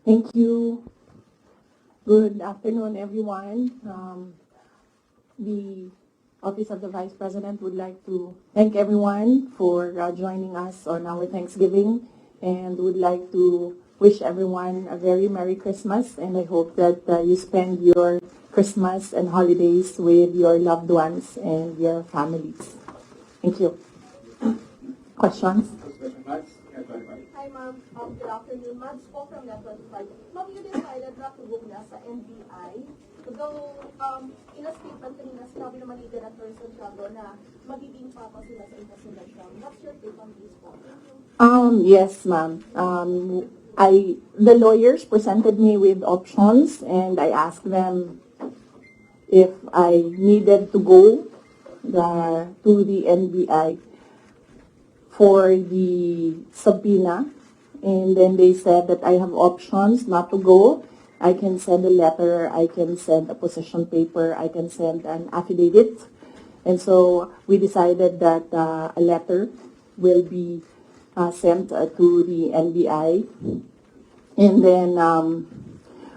Thank you. Good afternoon, everyone. The Office of the Vice President would like to thank everyone for joining us on our Thanksgiving and would like to wish everyone a very Merry Christmas, and I hope that you spend your Christmas and holidays with your loved ones and your families. Thank you. Questions? Hi, ma'am. Good afternoon. Mads po from Net 25. Ma'am, you decided not to go na sa NBI. Though, in a statement kanina, sinabi naman ni Director Santiago na magiging papa sila sa investigation. What's your take on this po? Yes, ma'am. The lawyers presented me with options, and I asked them if I needed to go to the NBI for the subpoena, and then they said that I have options not to go. I can send a letter, I can send a position paper, I can send an affidavit. And so we decided that a letter will be sent to the NBI. And then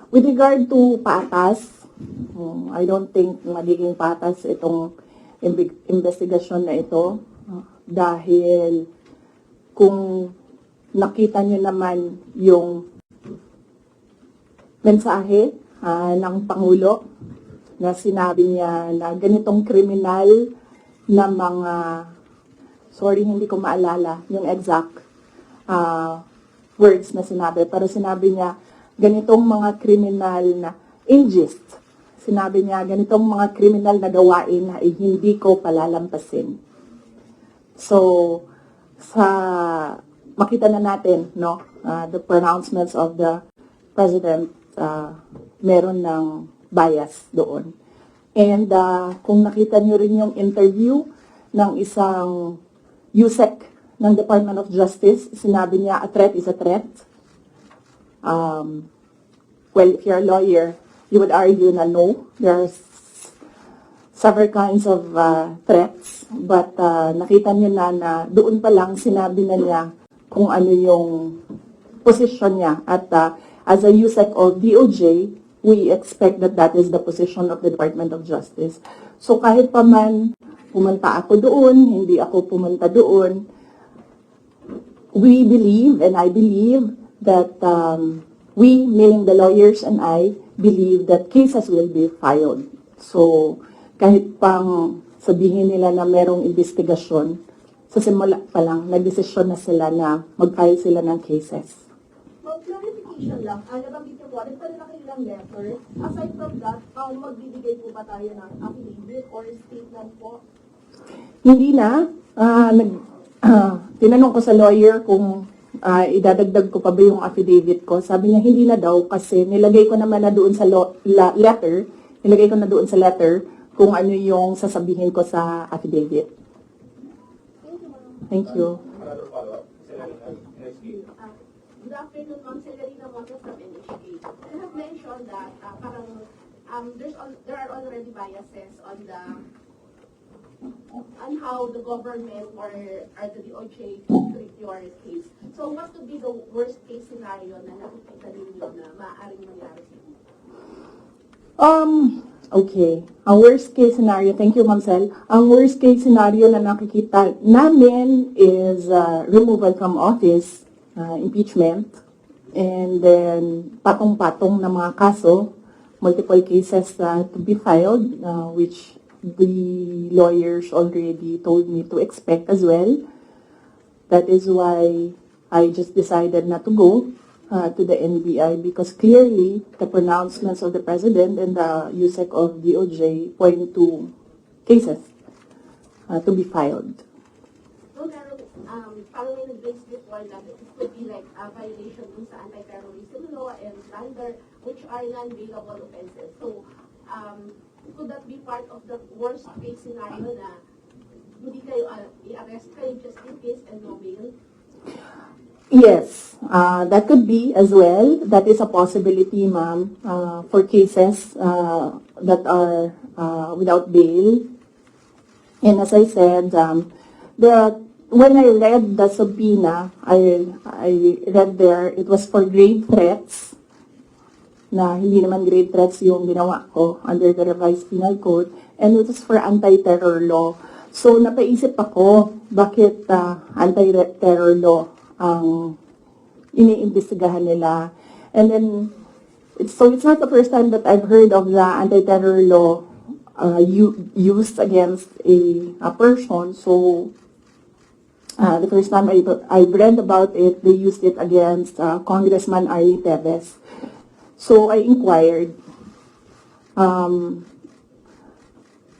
with regard to patas, I don't think magiging patas itong investigasyon na ito dahil kung nakita nyo naman yung mensahe ng Pangulo na sinabi niya na ganitong kriminal na mga, sorry hindi ko maalala yung exact words na sinabi, pero sinabi niya ganitong mga kriminal na ingest. Sinabi niya ganitong mga kriminal na gawain na hindi ko palalampasin. So, makita na natin, no, the pronouncements of the President, meron ng bias doon. And kung nakita niyo rin yung interview ng isang USEC ng Department of Justice, sinabi niya, a threat is a threat. Well, if you're a lawyer, you would argue na no, there's several kinds of threats, but nakita niyo na doon pa lang sinabi na niya kung ano yung position niya. At as a USEC of DOJ, we expect that that is the position of the Department of Justice. So kahit pa man pumunta ako doon, hindi ako pumunta doon, we believe, and I believe, that we, meaning the lawyers and I, believe that cases will be filed. So kahit pang sabihin nila na merong investigasyon, sa simula pa lang, nagdesisyon na sila na mag-file sila ng cases. Clarification lang, nabanggit niyo po, nagpala na kayo ng letter. Aside from that, magbibigay po ba tayo ng affidavit or statement po? Hindi na. Tinanong ko sa lawyer kung idadagdag ko pa ba yung affidavit ko. Sabi niya hindi na daw kasi nilagay ko naman na doon sa letter, nilagay ko na doon sa letter kung ano yung sasabihin ko sa affidavit. Thank you. Good afternoon, Ma'am Celerina Moto from NHK. You have mentioned that there are already biases on how the government or the DOJ treat your case. So what would be the worst case scenario na nakikita ninyo na maaaring mangyari sa inyo? Okay. Ang worst case scenario, thank you, Ma'am Cel. Ang worst case scenario na nakikita namin is removal from office, impeachment, and then patong-patong na mga kaso, multiple cases to be filed, which the lawyers already told me to expect as well. That is why I just decided not to go to the NBI because clearly the pronouncements of the President and the USEC of DOJ point to cases to be filed. No, pero parang may nag-raise before that it could be like a violation dun sa anti-terrorism law and plunder, which are non-bailable offenses. So, could that be part of the worst case scenario na hindi kayo i-arrest kayo just in case and no bail? Yes, that could be as well. That is a possibility, ma'am, for cases that are without bail. And as I said, when I read the subpoena, I read there, it was for grave threats na hindi naman grave threats yung ginawa ko under the revised penal code, and it was for anti-terror law. So napaisip ako, bakit anti-terror law ang iniimbestigahan nila. And then, it's not the first time that I've heard of the anti-terror law used against a person. So, the first time I read about it, they used it against Congressman Ari Teves. So I inquired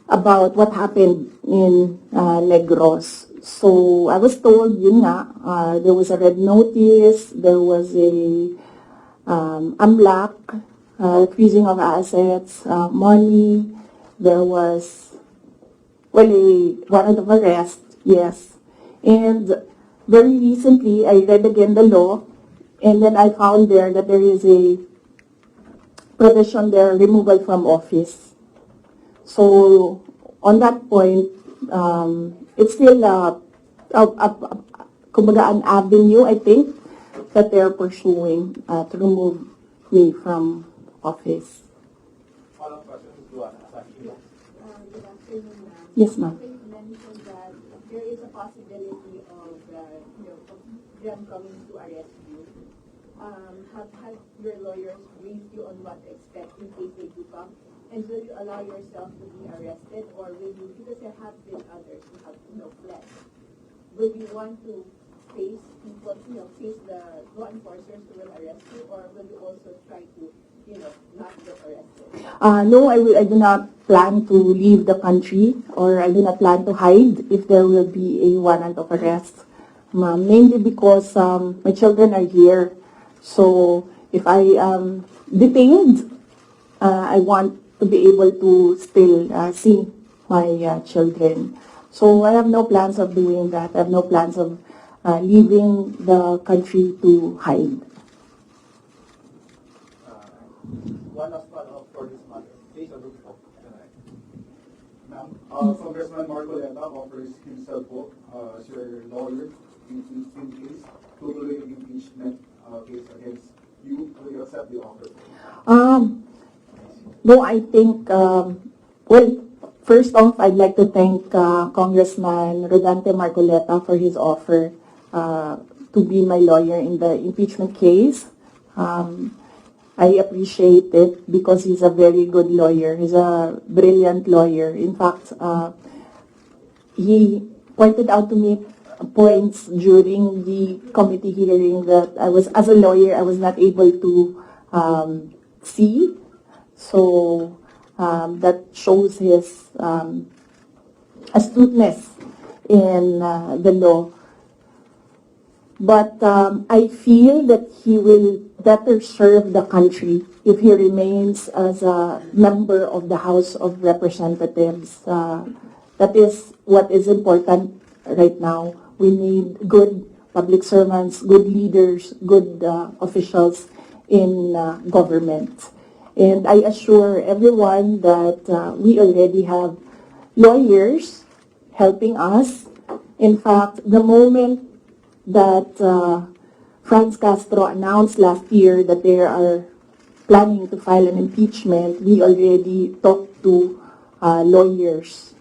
about what happened in Negros. So I was told, yun nga, there was a red notice, there was a AMLAC, freezing of assets, money, there was, well, a warrant of arrest, yes. And very recently, I read again the law, and then I found there that there is a provision there, removal from office. So, on that point, it's still kumbaga an avenue, I think, that they're pursuing to remove me from office. Follow-up question is Luana. Good afternoon, ma'am. Yes, ma'am. You mentioned that there is a possibility of, them coming to arrest you. Have your lawyers briefed you on what to expect in case they do come? And will you allow yourself to be arrested, or will you, because there have been others who have, fled, will you want to face people, face the law enforcers who will arrest you, or will you also try to, not get arrested? No, I do not plan to leave the country, or I do not plan to hide if there will be a warrant of arrest. Mainly because my children are here. So if I am detained, I want to be able to still see my children. So I have no plans of doing that. I have no plans of leaving the country to hide. One last follow-up for this matter. Please, Ma'am, Congressman Marcoleta offers himself as your lawyer in case to tuloy yung impeachment case against you. Will you accept the offer? No, I think, well, first off, I'd like to thank Congressman Rodante Marcoleta for his offer to be my lawyer in the impeachment case. I appreciate it because he's a very good lawyer. He's a brilliant lawyer. In fact, he pointed out to me points during the committee hearing that as a lawyer, I was not able to see. So that shows his astuteness in the law. But I feel that he will better serve the country if he remains as a member of the House of Representatives. That is what is important right now. We need good public servants, good leaders, good officials in government. And I assure everyone that we already have lawyers helping us. In fact, the moment that Franz Castro announced last year that they are planning to file an impeachment, we already talked to lawyers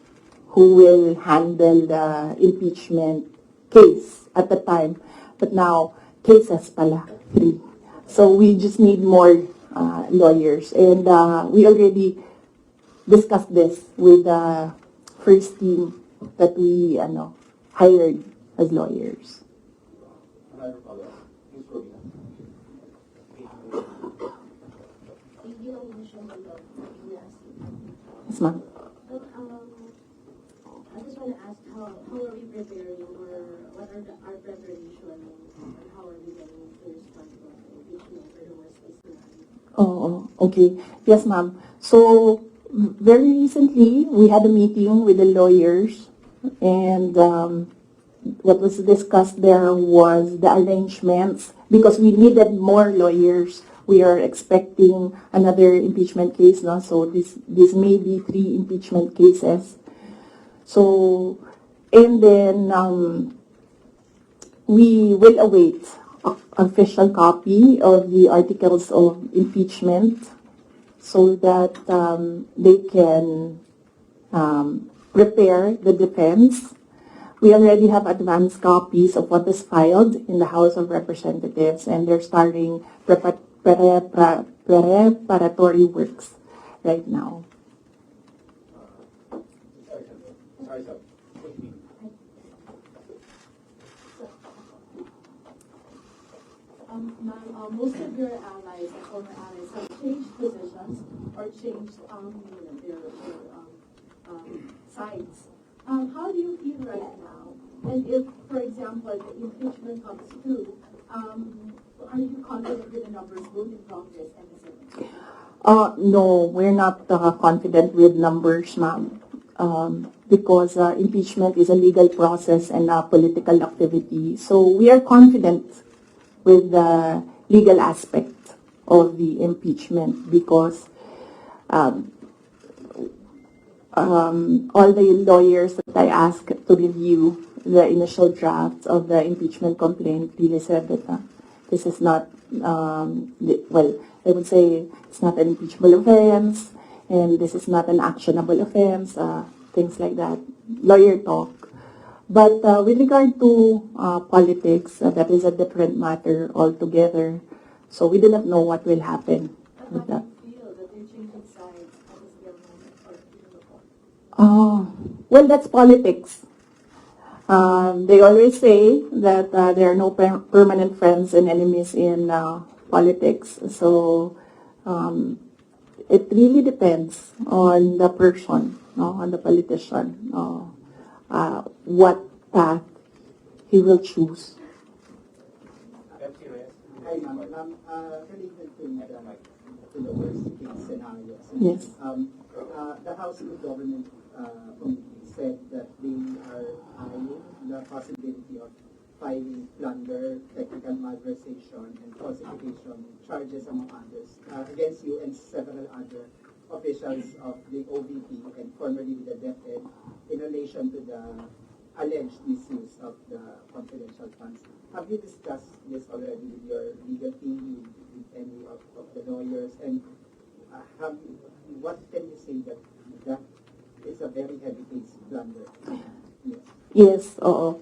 who will handle the impeachment case at the time. But now, cases pala, 3. So we just need more lawyers. And we already discussed this with the first team that we hired as lawyers. another follow-up. Ms. Rowena. You know, mentioned the law. Yes, ma'am. I just want to ask how are we preparing, or what are our preparation, and how are we going to respond to impeachment or the worst case scenario? Oh, okay. Yes, ma'am. So, very recently, we had a meeting with the lawyers, and what was discussed there was the arrangements, because we needed more lawyers. We are expecting another impeachment case now, so this may be 3 impeachment cases. So, and then we will await official copy of the articles of impeachment so that they can prepare the defense. We already have advanced copies of what is filed in the House of Representatives, and they're starting preparatory works right now. Sorry, sir. Ma'am, most of your allies and former allies have changed positions or changed their sides. How do you feel right now? And if, for example, the impeachment comes through, are you confident with the numbers both in Congress and the Senate? No, we're not confident with numbers, ma'am, because impeachment is a legal process and a political activity. So we are confident with the legal aspect of the impeachment because all the lawyers that I asked to review the initial draft of the impeachment complaint really said that this is not, well, I would say it's not an impeachable offense and this is not an actionable offense, things like that, lawyer talk. But with regard to politics, that is a different matter altogether. So we do not know what will happen with that. How do you feel that they're changing sides at this moment or even before? Well, that's politics. They always say that there are no permanent friends and enemies in politics. So it really depends on the person, no, on the politician, what path he will choose. Hi, ma'am. Related to the worst case scenario. Yes. The House of Government Committee said that they are eyeing the possibility of filing plunder, technical malversation, and falsification charges, among others, against you and several other officials of the OVP and formerly the DepEd in relation to the alleged misuse of the confidential funds. Have you discussed this already with your legal team, with any of the lawyers, and what can you say that is a very heavy case blunder? Yes. Yes, oo.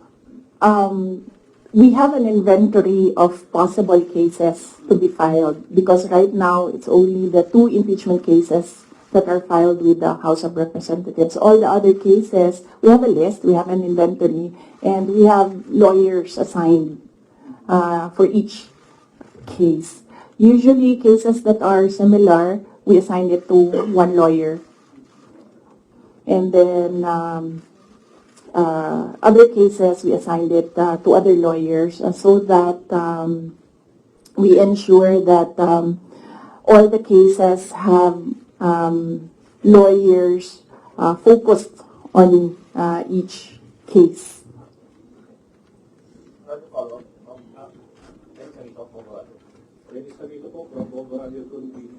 We have an inventory of possible cases to be filed because right now it's only the 2 impeachment cases that are filed with the House of Representatives. All the other cases, we have a list, we have an inventory, and we have lawyers assigned for each case. Usually cases that are similar, we assign it to one lawyer. And then other cases, we assigned it to other lawyers so that we ensure that all the cases have lawyers focused on each case. Follow-up. Ladies Camilo po from Bobo Radio Philippines.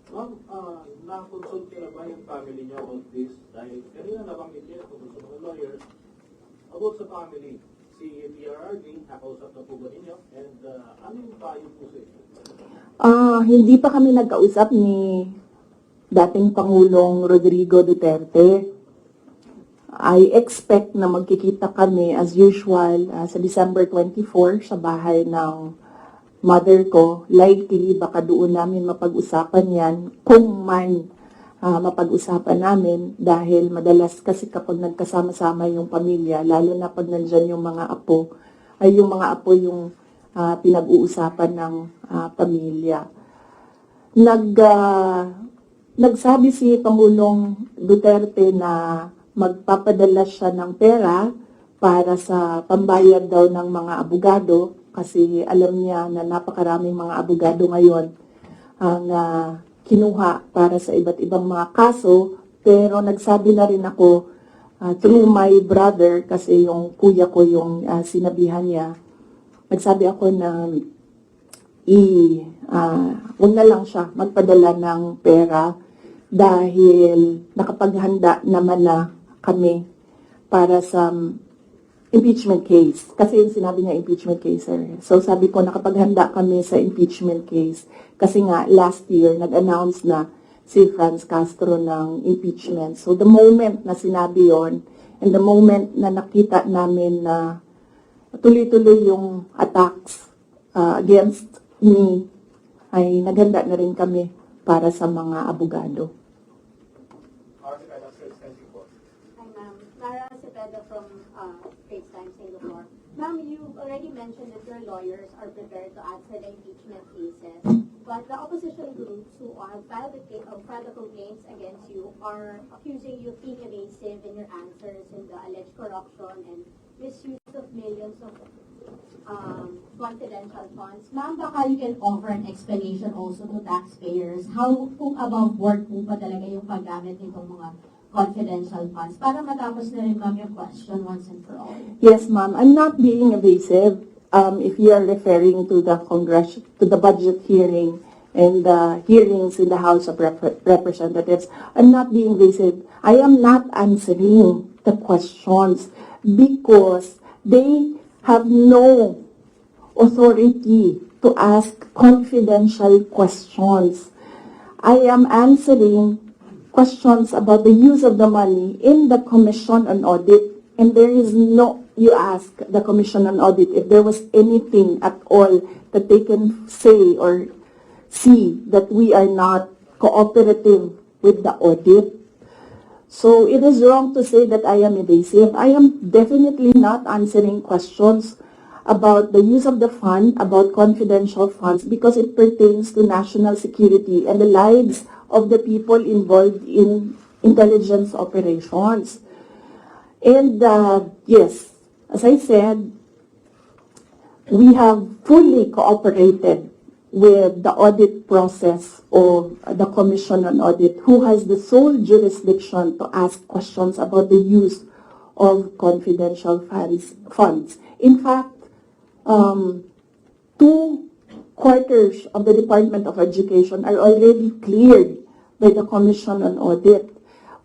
Ma'am, na-consult niyo na ba yung family niyo about this? Dahil kanina nabanggit niyo tungkol sa mga lawyers about sa family. Si PRRD, nakausap na po ba ninyo? And ano yung payo po sa inyo? Hindi pa kami nagkausap ni dating Pangulong Rodrigo Duterte. I expect na magkikita kami as usual sa December 24 sa bahay ng mother ko. Likely, baka doon namin mapag-usapan yan kung man mapag-usapan namin dahil madalas kasi kapag nagkasama-sama yung pamilya, lalo na pag nandyan yung mga apo, ay yung mga apo yung pinag-uusapan ng pamilya. Nagsabi si Pangulong Duterte na magpapadala siya ng pera para sa pambayad daw ng mga abogado kasi alam niya na napakaraming mga abogado ngayon ang kinuha para sa iba't ibang mga kaso, pero nagsabi na rin ako through my brother kasi yung kuya ko yung sinabihan niya, nagsabi ako na huwag na lang siya magpadala ng pera dahil nakapaghanda naman na kami para sa impeachment case. Kasi yung sinabi niya impeachment case, sir. So sabi ko, nakapaghanda kami sa impeachment case. Kasi nga, last year, nag-announce na si Franz Castro ng impeachment. So the moment na sinabi yon, and the moment na nakita namin na tuloy-tuloy yung attacks against me, ay naghanda na rin kami para sa mga abogado. Hi, ma'am. Sara from Straits Times, Singapore. Ma'am, you already mentioned that your lawyers are prepared to answer the impeachment cases, but the opposition groups who have filed the complaints against you are accusing you of being evasive in your answers in the alleged corruption and misuse of millions of confidential funds. Ma'am, baka you can offer an explanation also to taxpayers how kung above board po pa talaga yung paggamit nitong mga confidential funds para matapos na rin, ma'am, yung question once and for all. Yes, ma'am. I'm not being evasive. If you are referring to the budget hearing and the hearings in the House of Representatives, I'm not being evasive. I am not answering the questions because they have no authority to ask confidential questions. I am answering questions about the use of the money in the Commission on Audit. And there is no, you ask the Commission on Audit if there was anything at all that they can say or see that we are not cooperative with the audit. So it is wrong to say that I am evasive. I am definitely not answering questions about the use of the fund, about confidential funds, because it pertains to national security and the lives of the people involved in intelligence operations. And yes, as I said, we have fully cooperated with the audit process of the Commission on Audit, who has the sole jurisdiction to ask questions about the use of confidential funds. In fact, 2/4 of the Department of Education are already cleared by the Commission on Audit,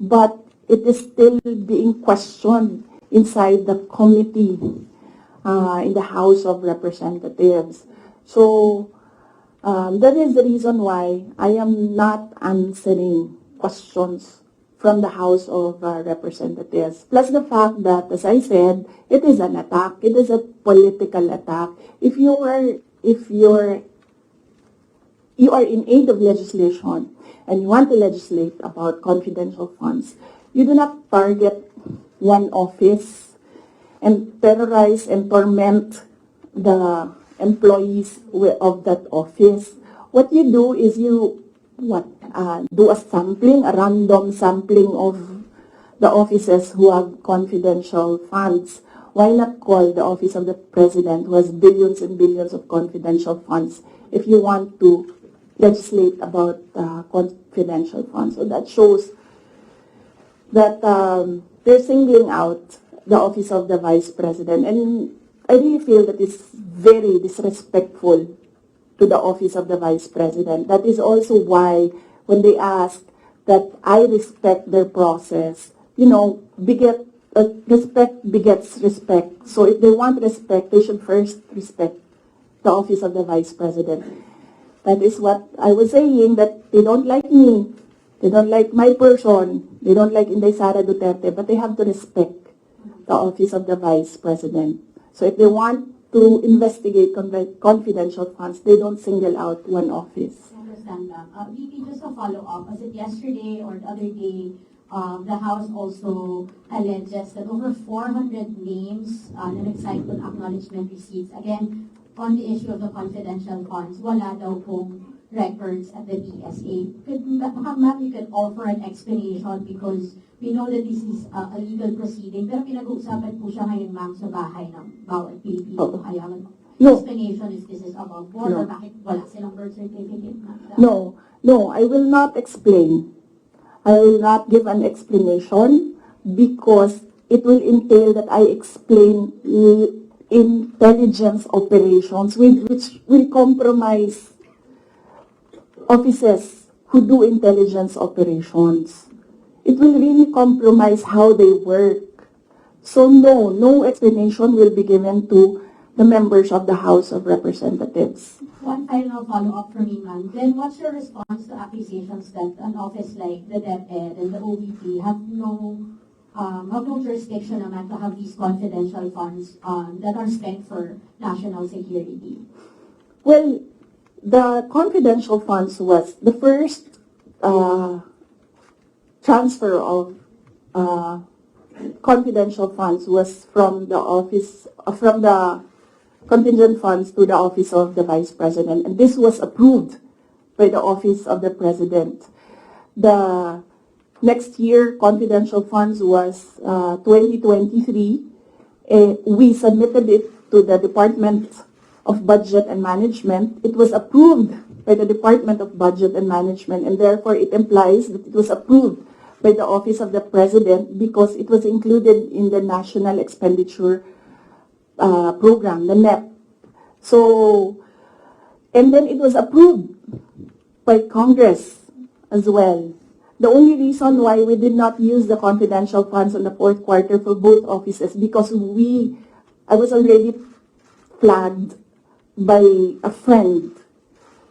but it is still being questioned inside the committee in the House of Representatives. So that is the reason why I am not answering questions from the House of Representatives. Plus the fact that, as I said, it is an attack. It is a political attack. If you are in aid of legislation and you want to legislate about confidential funds, you do not target one office and terrorize and torment the employees of that office. What you do is you do a sampling, a random sampling of the offices who have confidential funds. Why not call the office of the president, who has billions and billions of confidential funds, if you want to legislate about confidential funds? So that shows that they're singling out the office of the vice president. And I really feel that it's very disrespectful to the office of the vice president. That is also why when they ask that I respect their process, respect begets respect. So if they want respect, they should first respect the office of the vice president. That is what I was saying, that they don't like me, they don't like my person, they don't like Inday Sara Duterte, but they have to respect the office of the vice president. So if they want to investigate confidential funds, they don't single out one office. I understand that. VP, just a follow-up. Was it yesterday or the other day, the House also alleges that over 400 names na nag-cycle acknowledgement receipts, again, on the issue of the confidential funds, wala daw pong records at the PSA. Ma'am, you could offer an explanation because we know that this is a legal proceeding, pero pinag-uusapan po siya ngayon, ma'am, sa bahay ng bawat Pilipino. Kaya explanation is this is above board or bakit wala silang birth certificate, ma'am? No, I will not explain. I will not give an explanation because it will entail that I explain intelligence operations which will compromise offices who do intelligence operations. It will really compromise how they work. So no explanation will be given to the members of the House of Representatives. One final follow-up from me, ma'am. Then what's your response to accusations that an office like the DepEd and the OVP have no jurisdiction naman to have these confidential funds that are spent for national security? Well, the confidential funds was the first transfer of confidential funds was from the office, from the contingent funds to the office of the Vice President, and this was approved by the office of the President. The next year confidential funds was 2023. We submitted it to the Department of Budget and Management. It was approved by the Department of Budget and Management, and therefore it implies that it was approved by the Office of the President because it was included in the National Expenditure Program, the NEP. So, and then it was approved by Congress as well. The only reason why we did not use the confidential funds in the fourth quarter for both offices because I was already flagged by a friend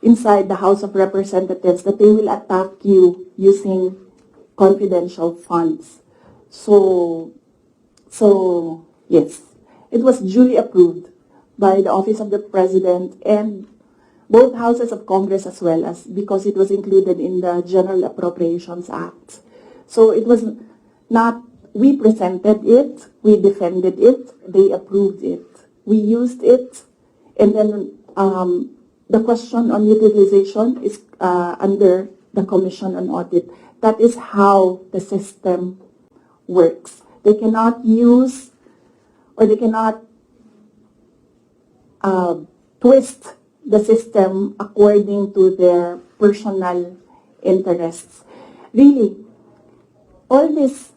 inside the House of Representatives that they will attack you using confidential funds. So yes, it was duly approved by the Office of the President and both houses of Congress as well as because it was included in the General Appropriations Act. So it was not, we presented it, we defended it, they approved it. We used it, and then the question on utilization is under the Commission on Audit. That is how the system works. They cannot use or they cannot twist the system according to their personal interests. Really, all these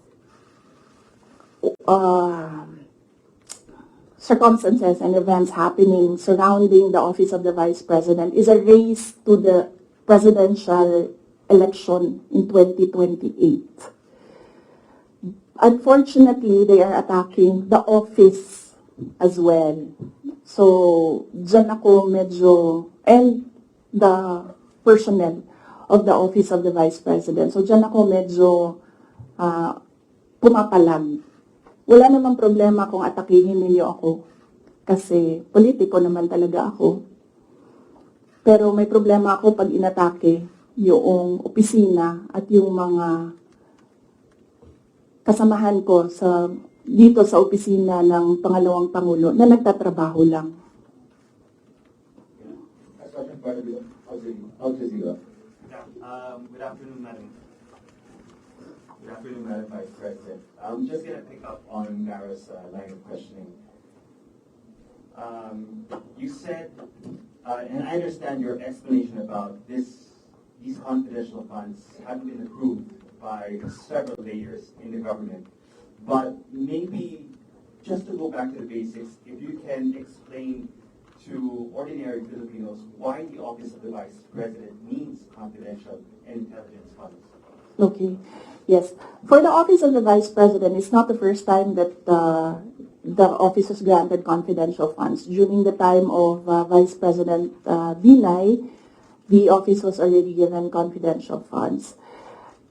circumstances and events happening surrounding the office of the Vice President is a race to the presidential election in 2028. Unfortunately, they are attacking the office as well. So, dyan ako medyo, and the personnel of the office of the Vice President. So, dyan ako medyo pumapalag. Wala namang problema kung atakihin ninyo ako. Kasi politiko naman talaga ako. Pero may problema ako pag inatake yung opisina at yung mga kasamahan ko dito sa opisina ng pangalawang Pangulo na nagtatrabaho lang. Good afternoon, Madam. Good afternoon, Madam Vice President. I'm just going to pick up on Mara's line of questioning. You said, and I understand your explanation about these confidential funds haven't been approved by several layers in the government. But maybe, just to go back to the basics, if you can explain to ordinary Filipinos why the Office of the Vice President needs confidential intelligence funds. Okay. Yes. For the Office of the Vice President, it's not the first time that the office was granted confidential funds. During the time of Vice President Binay, the office was already given confidential funds.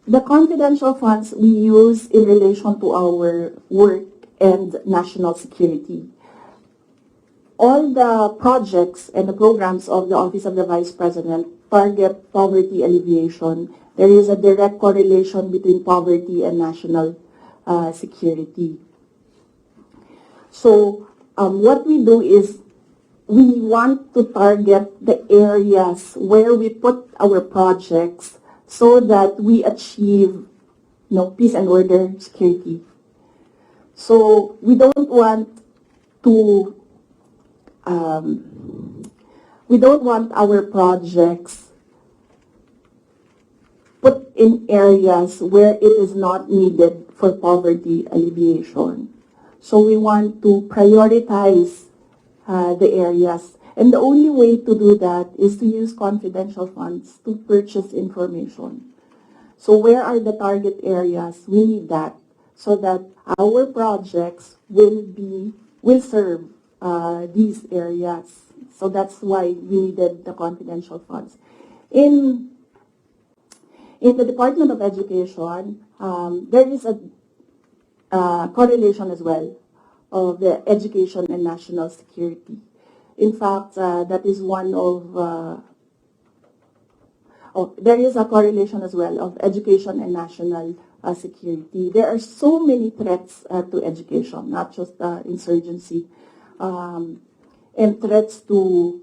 The confidential funds we use in relation to our work and national security. All the projects and the programs of the Office of the Vice President target poverty alleviation. There is a direct correlation between poverty and national security. So what we do is we want to target the areas where we put our projects so that we achieve peace and order, security. So we don't want to our projects put in areas where it is not needed for poverty alleviation. So we want to prioritize the areas. And the only way to do that is to use confidential funds to purchase information. So where are the target areas? We need that. so that our projects will serve these areas. So that's why we needed the confidential funds. In the Department of Education, there is a correlation as well of the education and national security. In fact, that is one of there is a correlation as well of education and national security. There are so many threats to education, not just insurgency, and threats to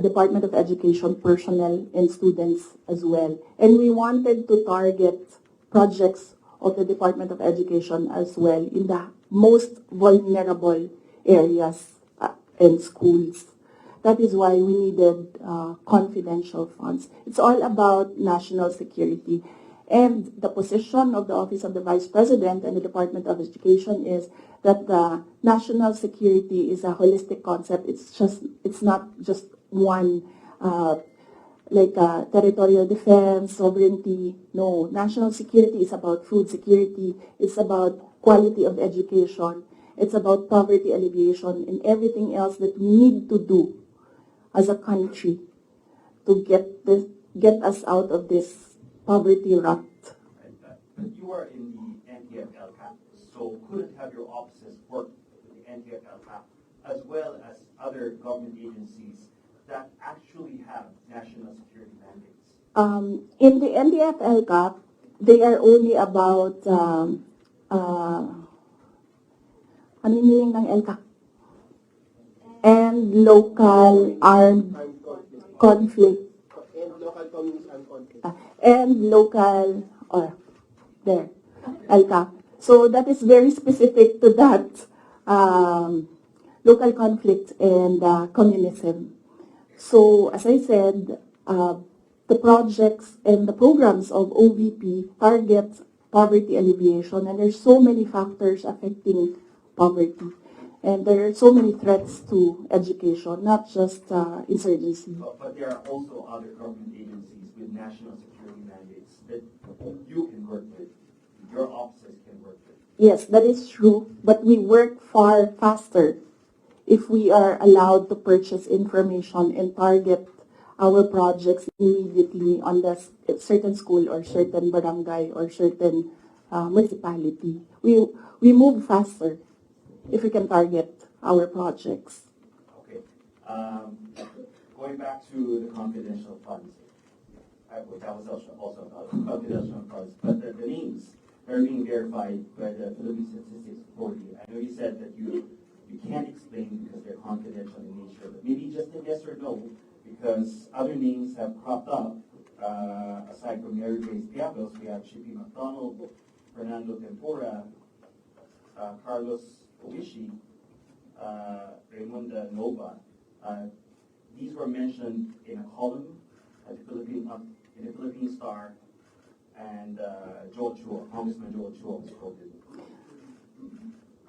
Department of Education personnel and students as well. And we wanted to target projects of the Department of Education as well in the most vulnerable areas and schools. That is why we needed confidential funds. It's all about national security. And the position of the Office of the Vice President and the Department of Education is that the national security is a holistic concept. It's not just one, like territorial defense, sovereignty. No, national security is about food security. It's about quality of education. It's about poverty alleviation and everything else that we need to do as a country to get us out of this poverty rut. But you are in the NTF-LCAP, so couldn't have your offices work with the NTF-LCAP as well as other government agencies that actually have national security mandates? In the NDF-LCAP, they are only about, ano yung meaning ng LCAP? And local armed conflict. And local communist armed conflict. And local, there, LCAP. So that is very specific to that local conflict and communism. So as I said, the projects and the programs of OVP target poverty alleviation, and there's so many factors affecting poverty. And there are so many threats to education, not just insurgency. But there are also other government agencies with national security mandates that you can work with, your offices can work with. Yes, that is true, but we work far faster if we are allowed to purchase information and target our projects immediately on the certain school or certain barangay or certain municipality. We move faster if we can target our projects. Okay. Going back to the confidential funds, that was also about confidential funds, but the names are being verified by the Philippine Statistics Authority. I know you said that you can't explain because they're confidential in nature, but maybe just a yes or no, because other names have cropped up. Aside from Mary Grace Piablos, we have Chippy McDonald, Fernando Tempora, Carlos Oishi, Raymond Nova. These were mentioned in a column at the in the Philippine Star, and Joel Chua, Congressman Joel Chua was quoted.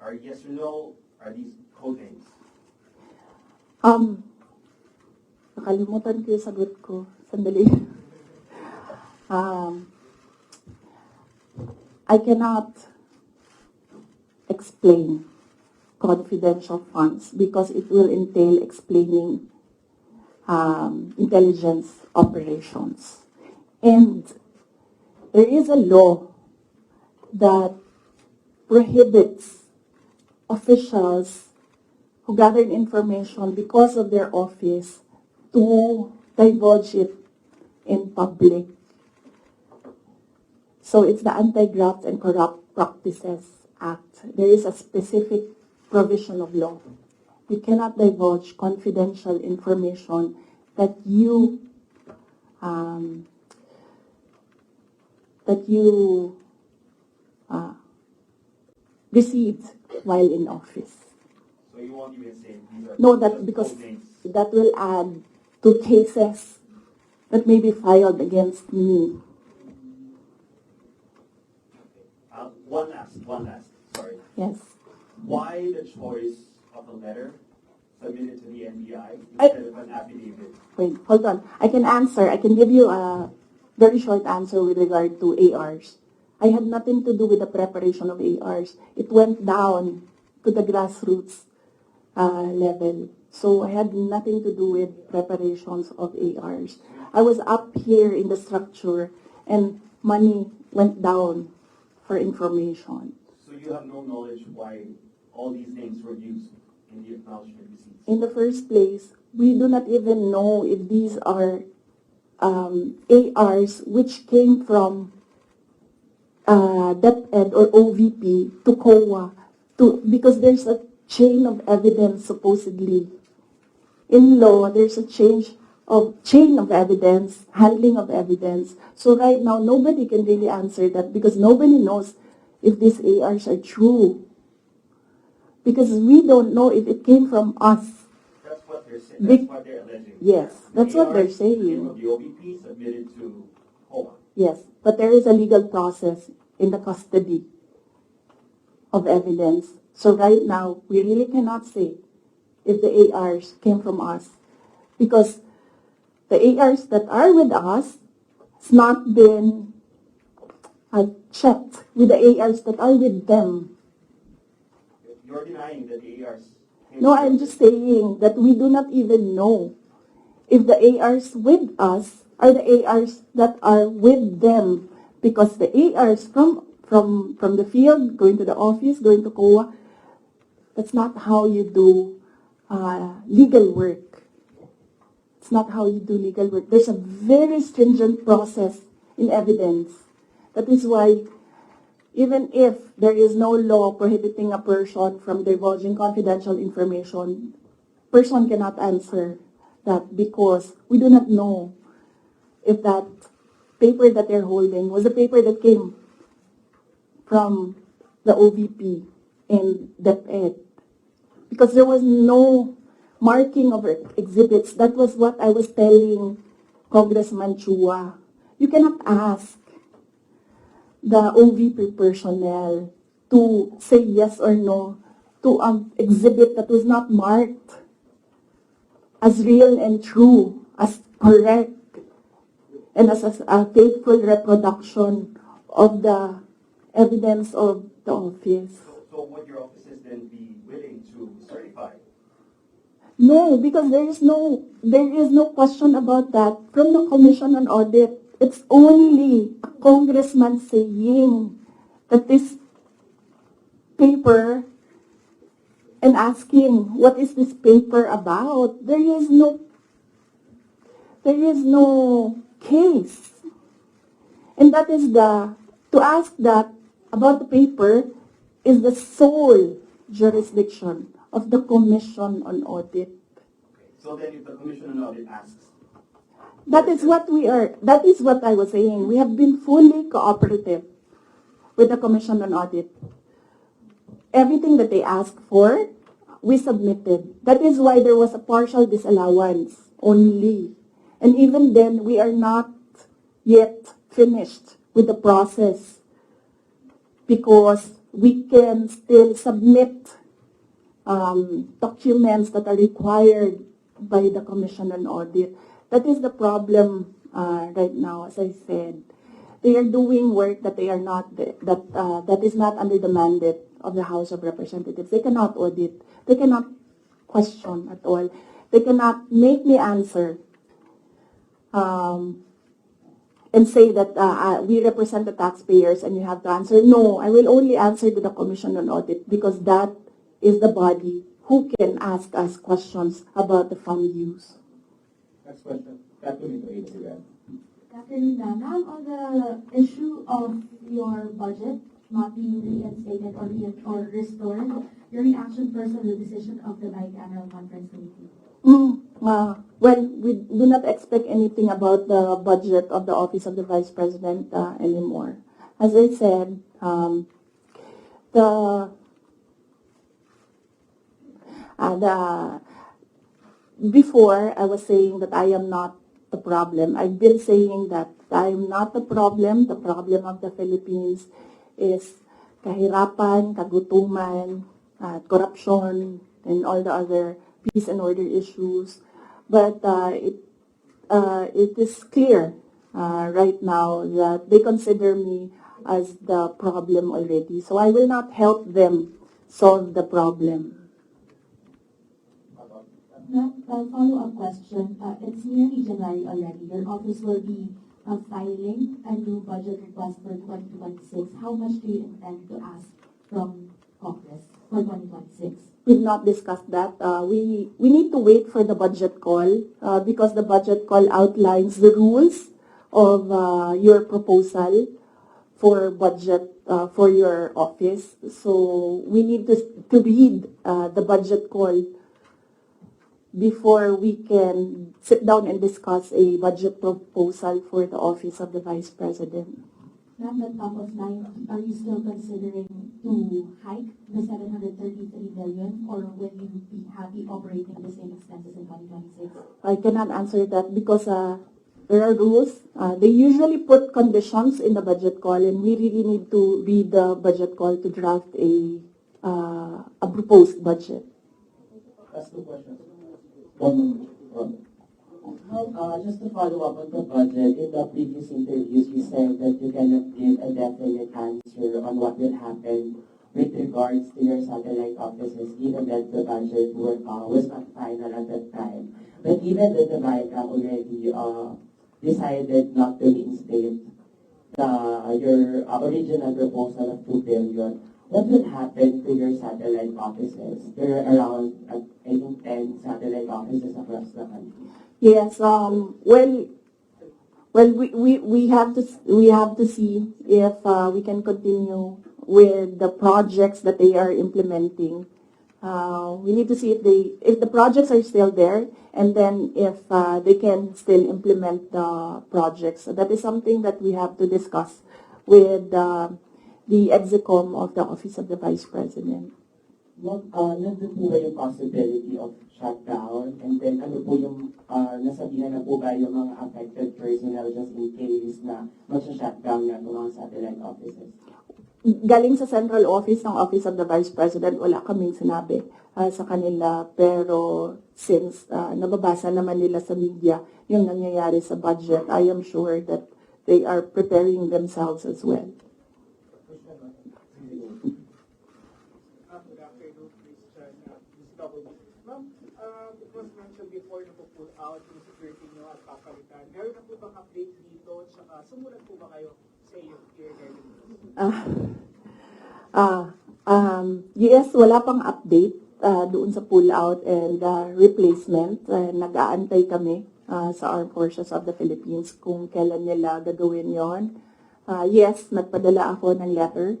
Are yes or no, are these code names? Nakalimutan ko yung sagot ko. Sandali. I cannot explain confidential funds because it will entail explaining intelligence operations. And there is a law that prohibits officials who gather information because of their office to divulge it in public. So it's the Anti-Graft and Corrupt Practices Act. There is a specific provision of law. You cannot divulge confidential information that you received while in office. So you won't even say these are No, that because code names. that will add to cases that may be filed against me. One last, sorry. Yes. Why the choice of a letter submitted to the NBI instead of an affidavit? Wait, hold on. I can answer. I can give you a very short answer with regard to ARs. I had nothing to do with the preparation of ARs. It went down to the grassroots level. So I had nothing to do with preparations of ARs. I was up here in the structure and money went down for information. So you have no knowledge why all these names were used in the acknowledgement receipts? In the first place, we do not even know if these are ARs which came from DepEd or OVP to COA, because there's a chain of evidence supposedly. In law, there's a chain of evidence, handling of evidence. So right now, nobody can really answer that because nobody knows if these ARs are true. Because we don't know if it came from us. That's what they're saying. That's what they're alleging. Yes, that's what they're saying. The OVP submitted to COA. Yes, but there is a legal process in the custody of evidence. So right now, we really cannot say if the ARs came from us. Because the ARs that are with us has not been checked with the ARs that are with them. You're denying that the ARs... No, I'm just saying that we do not even know if the ARs with us are the ARs that are with them, because the ARs from the field, going to the office, going to COA, that's not how you do legal work. It's not how you do legal work. There's a very stringent process in evidence. That is why even if there is no law prohibiting a person from divulging confidential information, person cannot answer that because we do not know if that paper that they're holding was a paper that came from the OVP and DepEd. Because there was no marking of exhibits. That was what I was telling Congressman Chua. You cannot ask the OVP personnel to say yes or no to an exhibit that was not marked as real and true, as correct, and as a faithful reproduction of the evidence of the office. So would your offices then be willing to certify? No, because there is no question about that from the Commission on Audit. It's only a congressman saying that this paper and asking what is this paper about. There is no case. And that is to ask that about the paper is the sole jurisdiction of the Commission on Audit. So then if the Commission on Audit asks... That is what I was saying. We have been fully cooperative with the Commission on Audit. Everything that they asked for, we submitted. That is why there was a partial disallowance only. And even then, we are not yet finished with the process because we can still submit documents that are required by the Commission on Audit. That is the problem right now, as I said. They are doing work that they are not that is not under the mandate of the House of Representatives. They cannot audit. They cannot question at all. They cannot make me answer and say that we represent the taxpayers and you have to answer. No, I will only answer to the Commission on Audit because that is the body who can ask us questions about the fund use. Next question. Catherine to ATM. Catherine, ma'am, on the issue of your budget not being reinstated or restored, your reaction first on the decision of the bicameral conference committee? Well, we do not expect anything about the budget of the Office of the Vice President anymore. As I said, before I was saying that I am not the problem. I've been saying that I am not the problem. The problem of the Philippines is kahirapan, kagutuman, corruption, and all the other peace and order issues. But it is clear right now that they consider me as the problem already. So I will not help them solve the problem. Ma'am, a follow-up question. It's nearly January already. Your office will be filing a new budget request for 2026. How much do you intend to ask from Congress for 2026? We've not discussed that. We need to wait for the budget call because the budget call outlines the rules of your proposal for budget for your office. So we need to read the budget call before we can sit down and discuss a budget proposal for the office of the Vice President. Ma'am, at top of mind, are you still considering to hike the 733 billion, or will you be happy operating the same expenses in 2026? I cannot answer that because there are rules. They usually put conditions in the budget call, and we really need to read the budget call to draft a proposed budget. That's the question. Just to follow up on the budget, in the previous interviews, you said that you cannot give a definite answer on what will happen with regards to your satellite offices, given that the budget was not final at that time. But given that the BICA already decided not to reinstate your original proposal of 2 billion, what will happen to your satellite offices? There are around, I think, 10 satellite offices across the country. Yes. We have to see if we can continue with the projects that they are implementing. We need to see if the projects are still there, and then if they can still implement the projects. So that is something that we have to discuss with the execom of the Office of the Vice President. Nandun po ba yung possibility of shutdown? And then ano po yung nasabihan na po ba yung mga affected personnel just in case na mag-shutdown na mga satellite offices? Galing sa central office ng Office of the Vice President, wala kaming sinabi sa kanila. Pero since nababasa naman nila sa media yung nangyayari sa budget, I am sure that they are preparing themselves as well. Ma'am, it was mentioned before na po-pull out yung security nyo at papalitan. Meron na po bang update dito? Tsaka sumulat po ba kayo sa iyo? Yes, wala pang update doon sa pull-out and replacement. Nag-aantay kami sa Armed Forces of the Philippines kung kailan nila gagawin yon. Yes, nagpadala ako ng letter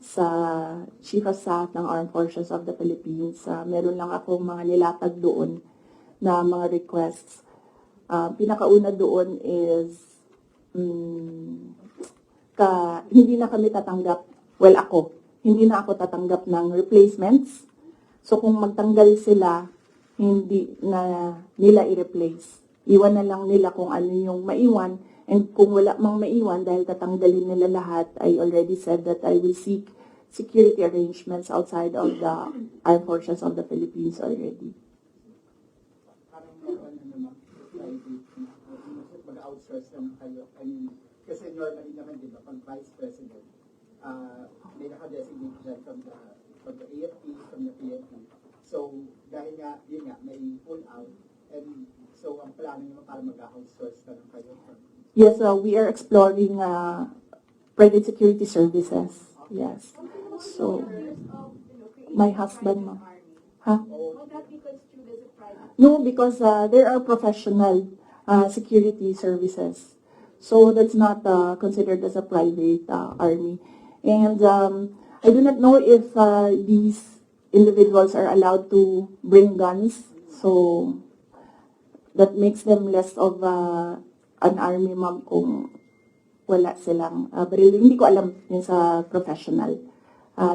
sa Chief of Staff ng Armed Forces of the Philippines. Meron lang akong mga nilatag doon na mga requests. Pinakauna doon is hindi na kami tatanggap, hindi na ako tatanggap ng replacements. So kung magtanggal sila, hindi na nila i-replace. Iwan na lang nila kung ano yung maiwan. And kung wala mang maiwan dahil tatanggalin nila lahat, I already said that I will seek security arrangements outside of the Armed Forces of the Philippines already. Mag-outsource naman kayo. Kasi normally naman, di ba, pag Vice President, may naka-designate dyan from the AFP, from the PFP. So, dahil nga, yun nga, may pull out, and so, ang plano naman para mag-outsource na lang kayo. Yes, we are exploring private security services. Yes. So, my husband, ma'am. Huh? Would that be construed as a private? No, because there are professional security services. So that's not considered as a private army. And I do not know if these individuals are allowed to bring guns. So that makes them less of an army, ma'am, kung wala silang baril. Hindi ko alam yun sa professional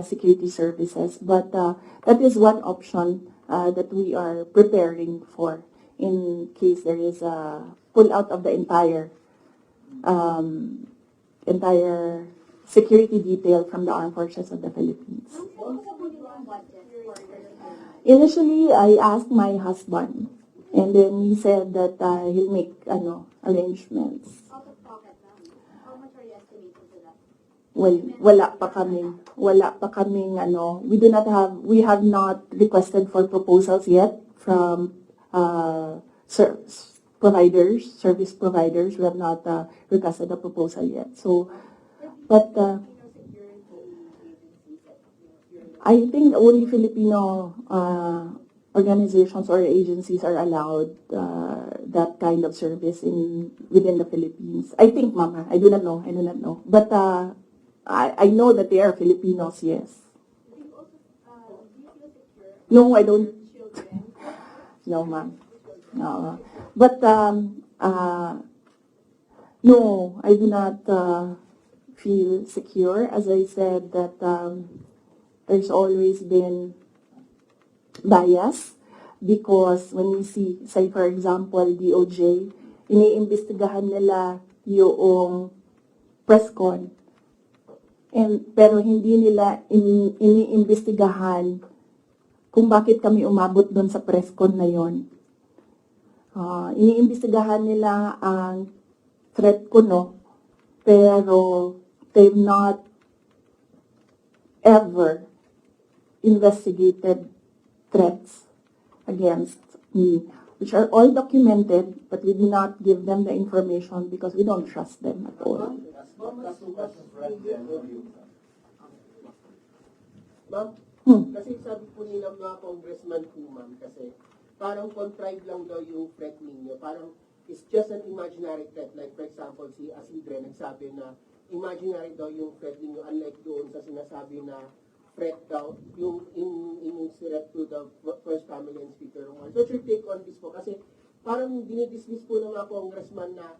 security services. But that is one option that we are preparing for in case there is a pull out of the entire security detail from the Armed Forces of the Philippines. Initially, I asked my husband, and then he said that he'll make arrangements. Out of pocket now. How much are you estimating for that? Well, wala pa kaming ano, we have not requested for proposals yet from service providers. We have not requested a proposal yet. So, but I think only Filipino organizations or agencies are allowed that kind of service within the Philippines. I think, Mama. I do not know. But I know that they are Filipinos, yes. Do you feel secure? No, I don't. Children? No, ma'am. No. But no, I do not feel secure. As I said, that there's always been bias because when we see, say for example, DOJ, iniimbestigahan nila yung press con. Pero hindi nila iniimbestigahan kung bakit kami umabot doon sa press con na yon. Iniimbestigahan nila ang threat ko, no? Pero they've not ever investigated threats against me, which are all documented, but we do not give them the information because we don't trust them at all. Ma'am, kasi sabi po nila mga congressman po, ma'am, kasi parang contrived lang daw yung threat ninyo. Parang it's just an imaginary threat. Like for example, si Asidre nagsabi na imaginary daw yung threat ninyo, unlike doon sa sinasabi na threat daw, yung inyong threat to the first family and speaker. So what's your take on this po? Kasi parang dinidismiss po ng mga congressman na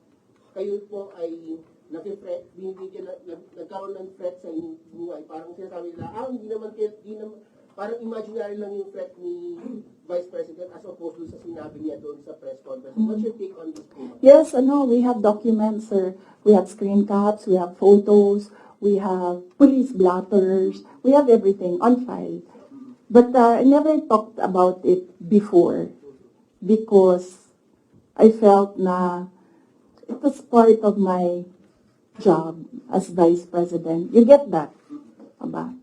kayo po ay nafe-threat, nagkaroon ng threat sa inyong buhay. Parang sinasabi nila, hindi naman, parang imaginary lang yung threat ni Vice President as opposed to sa sinabi niya doon sa press conference. What's your take on this po? Yes, we have documents, sir. We have screen caps, we have photos, we have police blotters, we have everything on file. But I never talked about it before because I felt na it was part of my job as Vice President. You get that? Aba?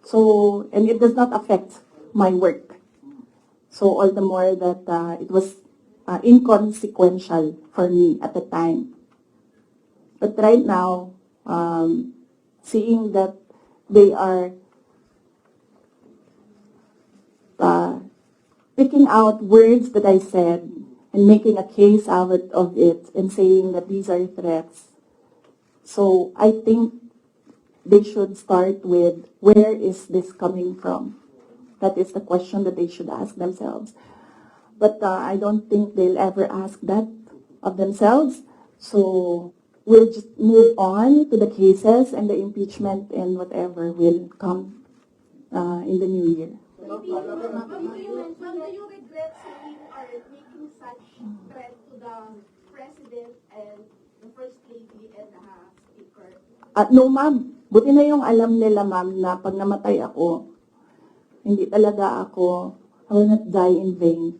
So, and it does not affect my work. So, all the more that it was inconsequential for me at the time. But right now, seeing that they are picking out words that I said and making a case out of it and saying that these are threats. So I think they should start with, where is this coming from? That is the question that they should ask themselves. But I don't think they'll ever ask that of themselves. So we'll just move on to the cases and the impeachment and whatever will come in the new year. Ma'am, do you regret saying or making such threat to the President and the First Lady and the Speaker? No, ma'am. Buti na yung alam nila, ma'am, na pag namatay ako, hindi talaga ako, I will not die in vain.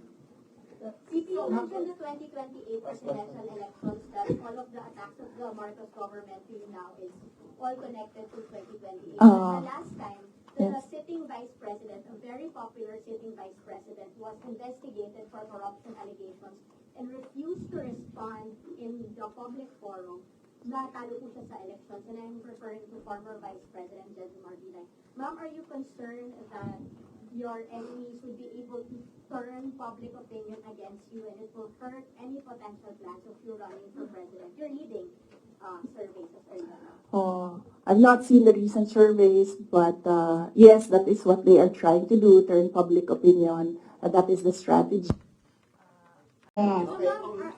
VP, you mentioned the 2028 presidential elections that all of the attacks of the Marcos government to you now is all connected to 2028. But the last time, the sitting vice president, a very popular sitting vice president, was investigated for corruption allegations and refused to respond in the public forum. Natalo po siya sa elections, and I'm referring to former Vice President Jesse Martinez. Ma'am, are you concerned that your enemies would be able to turn public opinion against you and it will hurt any potential plans of you running for president? You're leading surveys as earlier. I've not seen the recent surveys, but yes, that is what they are trying to do, turn public opinion. That is the strategy.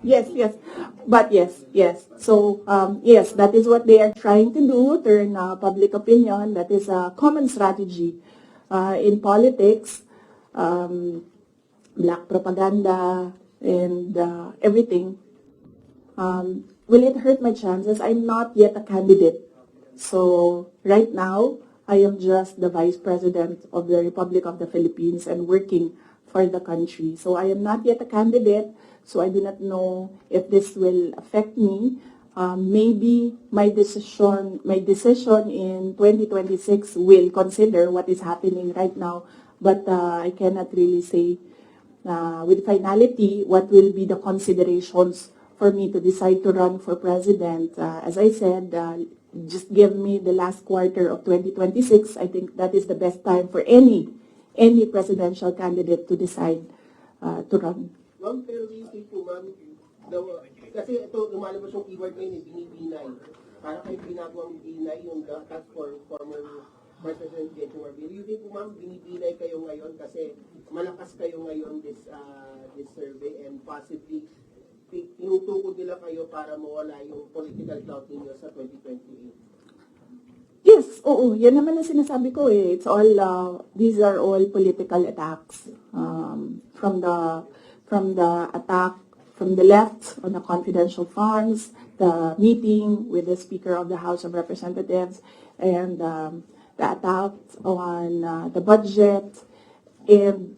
Yes. But yes. So, yes, that is what they are trying to do, turn public opinion. That is a common strategy in politics, black propaganda, and everything. Will it hurt my chances? I'm not yet a candidate. So, right now, I am just the Vice President of the Republic of the Philippines and working for the country. So, I am not yet a candidate. So I do not know if this will affect me maybe my decision in 2026 will consider what is happening right now, but I cannot really say with finality what will be the considerations for me to decide to run for president. As I said, just give me the last quarter of 2026. I think that is the best time for any presidential candidate to decide to run. Ma'am, pero isip po, ma'am, kasi ito, lumalabas yung keyword ngayon, binibinay. Para kayo ginagawang binay yung that for former President J.T. Marbil. Yun din po, ma'am, binibinay kayo ngayon kasi malakas kayo ngayon this survey and possibly tinutukod nila kayo para mawala yung political clout ninyo sa 2028. Yes, oo. Yan naman ang sinasabi ko eh. It's all, these are all political attacks. From the attack from the left on the confidential funds, the meeting with the Speaker of the House of Representatives, and the attack on the budget, and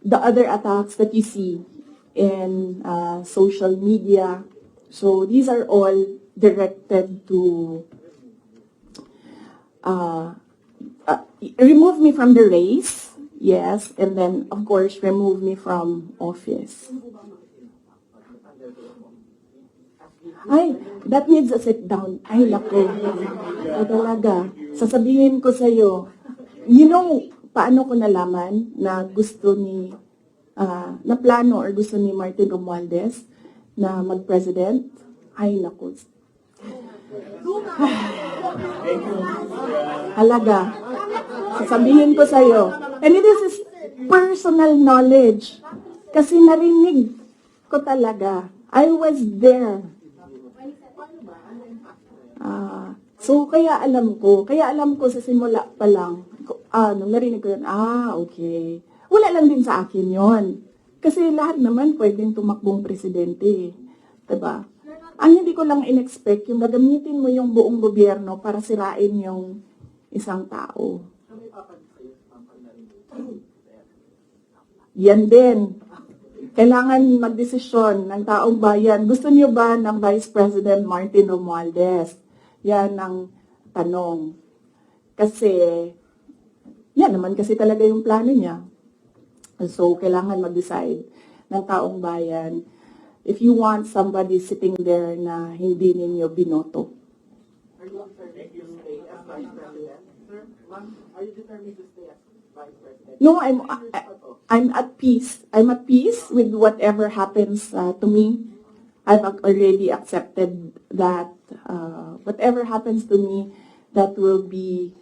the other attacks that you see in social media. So these are all directed to remove me from the race, yes, and then, of course, remove me from office. Ay, that needs a sit down. Ay, lako. Talaga. Sasabihin ko sa'yo, you know, paano ko nalaman na gusto ni, na plano or gusto ni Martin Romualdez na mag-president? Ay, lako. Halaga. Sasabihin ko sa'yo. And this is personal knowledge. Kasi narinig ko talaga. I was there. So, kaya alam ko sa simula pa lang, nung narinig ko yun, okay. Wala lang din sa akin yon. Kasi lahat naman pwedeng tumakbong presidente. Diba? Ang hindi ko lang in-expect, yung gagamitin mo yung buong gobyerno para sirain yung isang tao. Yan din. Kailangan magdesisyon ng taong bayan. Gusto niyo ba ng Vice President Martin Romualdez? Yan ang tanong. Kasi, yan naman kasi talaga yung plano niya. So, kailangan mag-decide ng taong bayan if you want somebody sitting there na hindi ninyo binoto. Are you determined to stay as Vice President? Sir, ma'am, are you determined to stay as Vice President? No, I'm at peace. I'm at peace with whatever happens to me. I've already accepted that whatever happens to me, that will be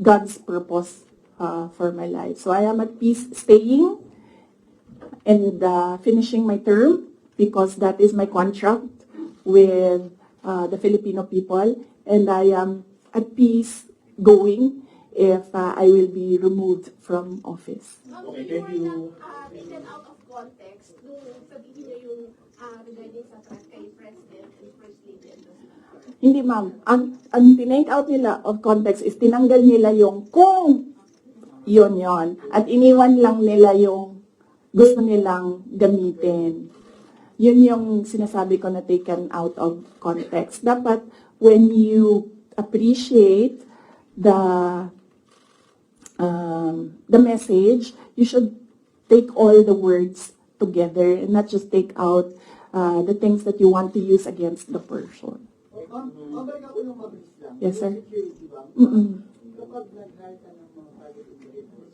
God's purpose for my life. So I am at peace staying and finishing my term because that is my contract with the Filipino people, and I am at peace going if I will be removed from office. Okay, thank you. Taken out of context, nung sabihin niyo yung regarding sa track kay President and First Lady and the Speaker. Hindi, ma'am. Ang tinake out nila of context is tinanggal nila yung kung yon. At iniwan lang nila yung gusto nilang gamitin. Yun yung sinasabi ko na taken out of context. Dapat, when you appreciate the message, you should take all the words together and not just take out the things that you want to use against the person. Mabalik ako ng mabilis lang. Yes, sir. Security ba? Kapag nag-hire ka ng mga private individuals,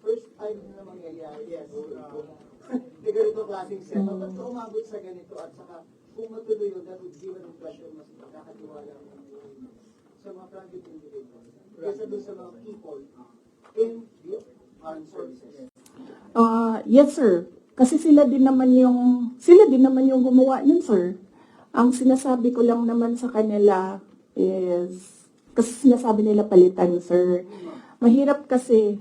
first time na mangyayari, yes. May ganito klaseng setup. Ba't ka umabot sa ganito at saka kung matuloy yun, that would give an impression mas makakatiwala sa mga private individuals. Kesa doon sa mga people in the armed services. Yes, sir. Kasi sila din naman yung gumawa nun, sir. Ang sinasabi ko lang naman sa kanila is, kasi sinasabi nila palitan, sir. Mahirap kasi,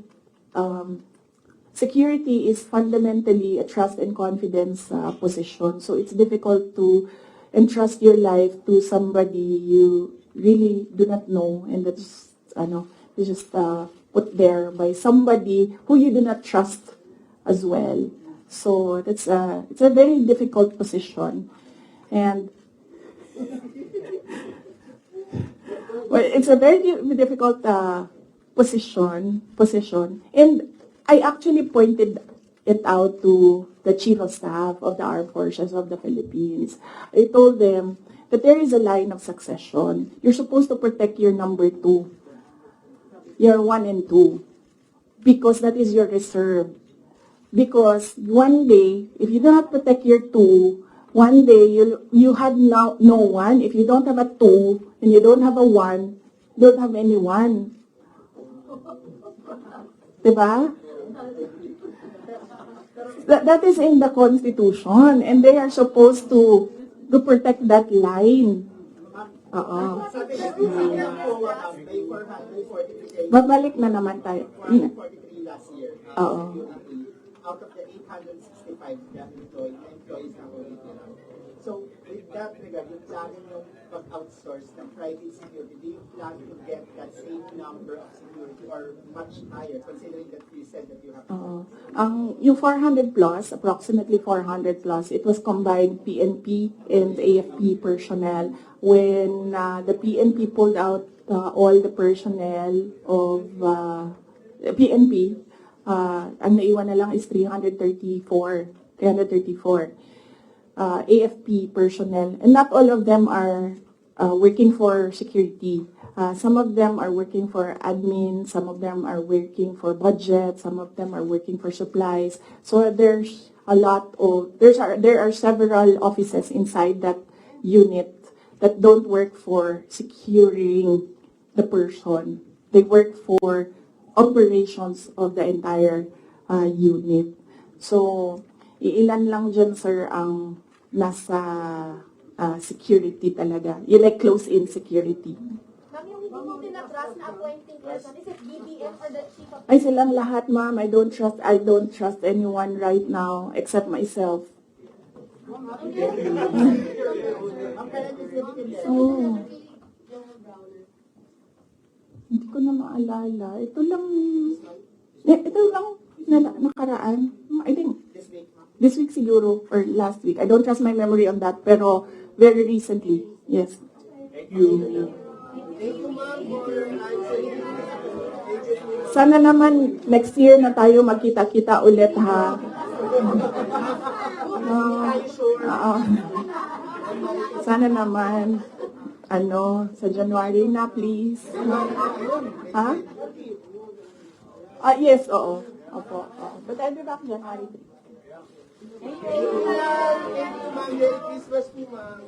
security is fundamentally a trust and confidence position. So it's difficult to entrust your life to somebody you really do not know, and that's, you just put there by somebody who you do not trust as well. So it's a very difficult position. And well, it's a very difficult position, and I actually pointed it out to the Chief of Staff of the Armed Forces of the Philippines. I told them that there is a line of succession. You're supposed to protect your number 2, your 1 and 2, because that is your reserve. Because one day, if you do not protect your 2, one day you have no 1. If you don't have a 2 and you don't have a 1, you don't have any 1. Diba? That is in the Constitution, and they are supposed to protect that line. Sabi nga, may 443 Babalik na naman tayo. 443 last year. Oo. Out of the 865 na employees ng OVP. So, with that regard, yung plano yung pag-outsource ng private security, do you plan to get that same number of security or much higher, considering that you said that you have Yung 400 plus, approximately 400 plus, it was combined PNP and AFP personnel. When the PNP pulled out all the personnel of PNP, ang naiwan na lang is 334. AFP personnel, and not all of them are working for security. Some of them are working for admin, some of them are working for budget, some of them are working for supplies. So there's a lot of, there are several offices inside that unit that don't work for securing the person. They work for operations of the entire unit. So, iilan lang dyan, sir, ang nasa security talaga. You like close-in security. Ma'am, yung hindi mo tinatras na appointing person, is it BBM or the chief of... Ay, silang lahat, ma'am. I don't trust anyone right now except myself. Oh. Hindi ko na maalala. Ito lang nakaraan. I think this week siguro or last week. I don't trust my memory on that, pero very recently. Yes. Thank you. Sana naman next year na tayo magkita-kita ulit, ha. Sana naman sa January na, please. Ha? Yes, oo. Opo. But I'll be back January 3. Thank you, ma'am. Merry Christmas po, ma'am.